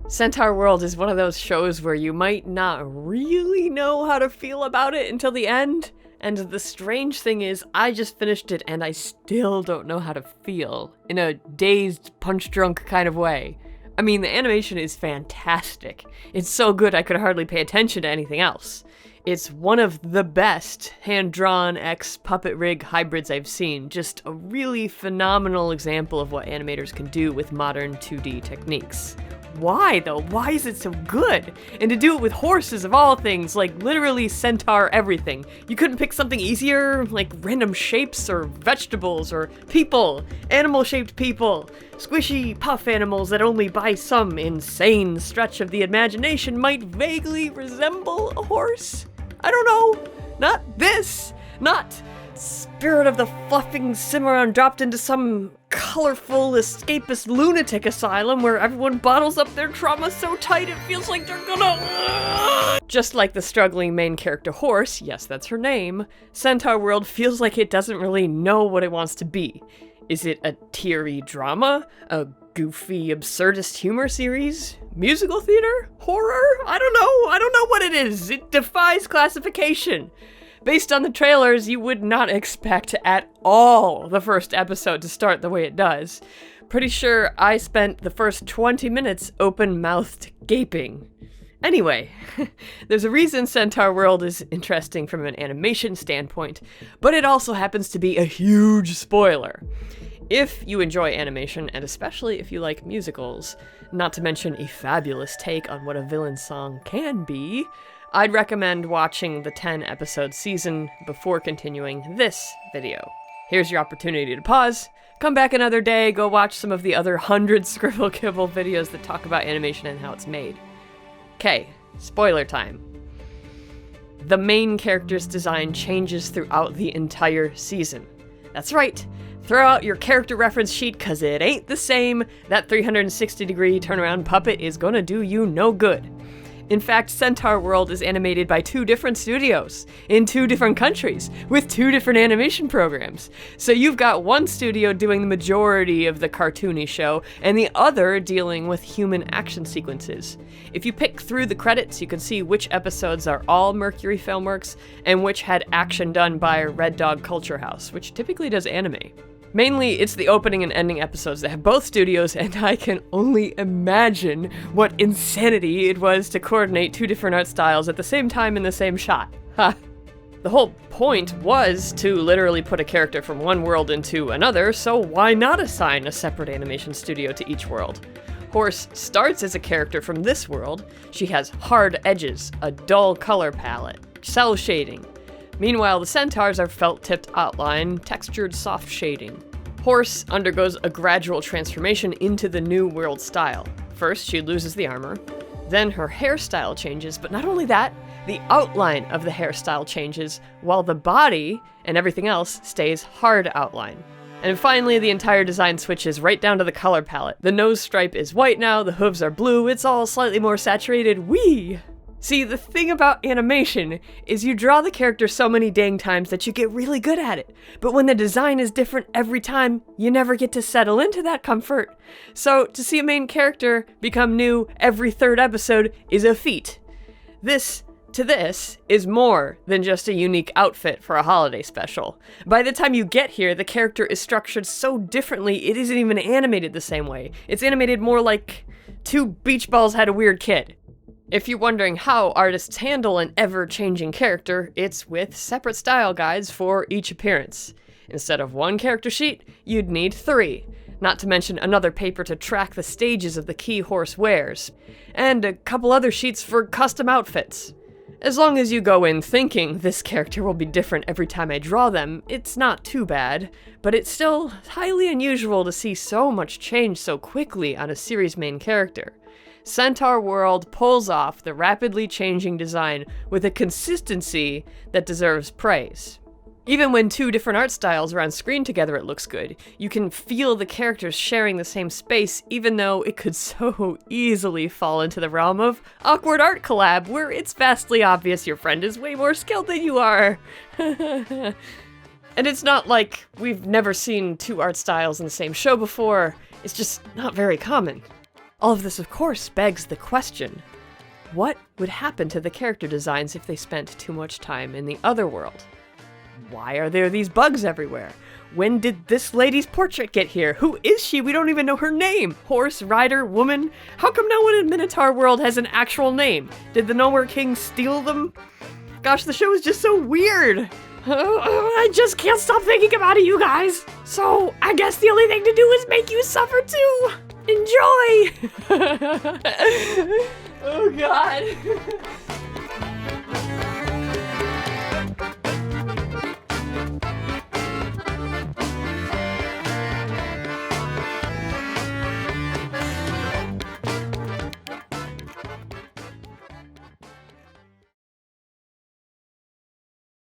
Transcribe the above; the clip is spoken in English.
Centaurworld is one of those shows where you might not really know how to feel about it until the end, and the strange thing is, I just finished it and I still don't know how to feel, in a dazed, punch-drunk kind of way. I mean, the animation is fantastic. It's so good I could hardly pay attention to anything else. It's one of the best hand-drawn puppet rig hybrids I've seen, just a really phenomenal example of what animators can do with modern 2D techniques. Why, though? Why is it so good? And to do it with horses of all things, like literally centaur everything. You couldn't pick something easier, like random shapes or vegetables or people, animal-shaped people, squishy puff animals that only by some insane stretch of the imagination might vaguely resemble a horse? I don't know. Not this. Not Spirit of the Fluffing Cimarron dropped into some colorful escapist lunatic asylum where everyone bottles up their trauma so tight it feels like they're gonna... Just like the struggling main character horse, yes, that's her name, Centaurworld feels like it doesn't really know what it wants to be. Is it a teary drama? A goofy, absurdist humor series? Musical theater? Horror? I don't know what it is. It defies classification. Based on the trailers, you would not expect at all the first episode to start the way it does. Pretty sure I spent the first 20 minutes open-mouthed gaping. Anyway, there's a reason Centaurworld is interesting from an animation standpoint, but it also happens to be a huge spoiler. If you enjoy animation, and especially if you like musicals, not to mention a fabulous take on what a villain song can be, I'd recommend watching the 10-episode season before continuing this video. Here's your opportunity to pause, come back another day, go watch some of the other 100 Scribble Kibble videos that talk about animation and how it's made. Okay, spoiler time. The main character's design changes throughout the entire season. That's right. Throw out your character reference sheet, cause it ain't the same. That 360-degree turnaround puppet is gonna do you no good. In fact, Centaurworld is animated by 2 different studios, in 2 different countries, with 2 different animation programs. So you've got one studio doing the majority of the cartoony show, and the other dealing with human action sequences. If you pick through the credits, you can see which episodes are all Mercury Filmworks, and which had action done by Red Dog Culture House, which typically does anime. Mainly, it's the opening and ending episodes that have both studios, and I can only imagine what insanity it was to coordinate 2 different art styles at the same time in the same shot. Ha! The whole point was to literally put a character from one world into another, so why not assign a separate animation studio to each world? Horse starts as a character from this world. She has hard edges, a dull color palette, cell shading. Meanwhile, the centaurs are felt-tipped outline, textured soft shading. Horse undergoes a gradual transformation into the new world style. First, she loses the armor. Then her hairstyle changes, but not only that, the outline of the hairstyle changes, while the body and everything else stays hard outline. And finally, the entire design switches right down to the color palette. The nose stripe is white now, the hooves are blue, it's all slightly more saturated. Whee! See, the thing about animation is you draw the character so many dang times that you get really good at it. But when the design is different every time, you never get to settle into that comfort. So to see a main character become new every 3rd episode is a feat. This is more than just a unique outfit for a holiday special. By the time you get here, the character is structured so differently it isn't even animated the same way. It's animated more like 2 beach balls had a weird kid. If you're wondering how artists handle an ever-changing character, it's with separate style guides for each appearance. Instead of 1 character sheet, you'd need 3, not to mention another paper to track the stages of the key horse wears, and a couple other sheets for custom outfits. As long as you go in thinking this character will be different every time I draw them, it's not too bad, but it's still highly unusual to see so much change so quickly on a series main character. Centaurworld pulls off the rapidly changing design with a consistency that deserves praise. Even when 2 different art styles are on screen together, it looks good. You can feel the characters sharing the same space, even though it could so easily fall into the realm of awkward art collab, where it's vastly obvious your friend is way more skilled than you are. And it's not like we've never seen 2 art styles in the same show before, it's just not very common. All of this, of course, begs the question, what would happen to the character designs if they spent too much time in the other world? Why are there these bugs everywhere? When did this lady's portrait get here? Who is she? We don't even know her name. Horse, rider, woman? How come no one in Centaurworld has an actual name? Did the Nowhere King steal them? Gosh, the show is just so weird. I just can't stop thinking about it, you guys. So I guess the only thing to do is make you suffer too. Enjoy! Oh God.